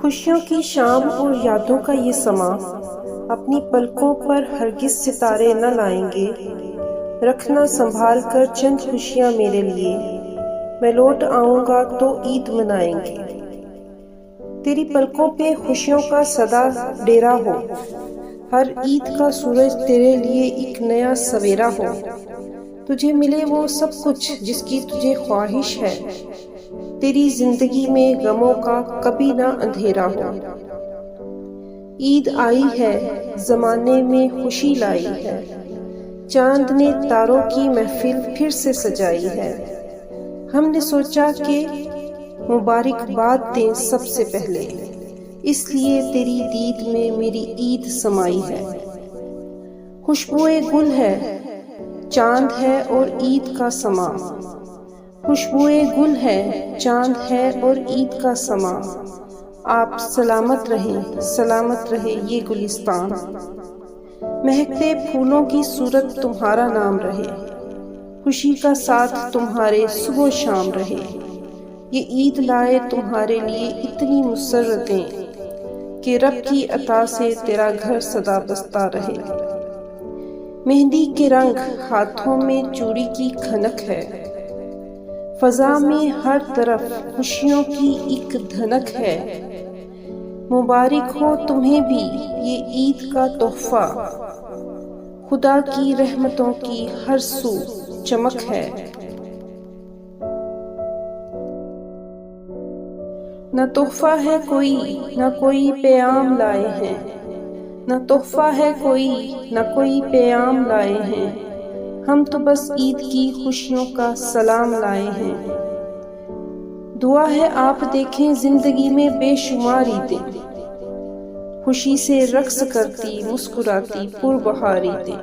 خوشیوں کی شام اور یادوں کا یہ سماں اپنی پلکوں پر ہرگز ستارے نہ لائیں گے۔ رکھنا سنبھال کر چند خوشیاں میرے لیے، میں لوٹ آؤں گا تو عید منائیں گے۔ تیری پلکوں پہ خوشیوں کا صدا ڈیرا ہو، ہر عید کا سورج تیرے لیے ایک نیا سویرا ہو۔ تجھے ملے وہ سب کچھ جس کی تجھے خواہش ہے، تیری زندگی میں غموں کا کبھی نہ اندھیرا ہو۔ عید آئی ہے، زمانے میں خوشی لائی ہے، چاند نے تاروں کی محفل پھر سے سجائی ہے۔ ہم نے سوچا کہ مبارکباد دیں سب سے پہلے، اس لیے تیری دید میں میری عید سمائی ہے۔ خوشبوئے گل ہے، چاند ہے اور عید کا سماں، خوشبوئے گل ہے، چاند ہے اور عید کا سماں۔ آپ سلامت رہیں، سلامت رہے یہ گلستان، مہکتے پھولوں کی صورت تمہارا نام رہے، خوشی کا ساتھ تمہارے صبح و شام رہے۔ یہ عید لائے تمہارے لیے اتنی مسرتیں کہ رب کی عطا سے تیرا گھر سدا بستا رہے۔ مہندی کے رنگ ہاتھوں میں چوڑی کی کھنک ہے، فضا میں ہر طرف خوشیوں کی ایک دھنک ہے۔ مبارک ہو تمہیں بھی یہ عید کا تحفہ، خدا کی رحمتوں کی ہر سو چمک ہے۔ نہ تحفہ ہے کوئی، نہ کوئی پیام لائے ہیں، نہ تحفہ ہے کوئی، نہ کوئی پیام لائے ہیں، ہم تو بس عید کی خوشیوں کا سلام لائے ہیں۔ دعا ہے آپ دیکھیں زندگی میں بے شمار عیدیں، خوشی سے رقص کرتی مسکراتی پربہار عیدیں۔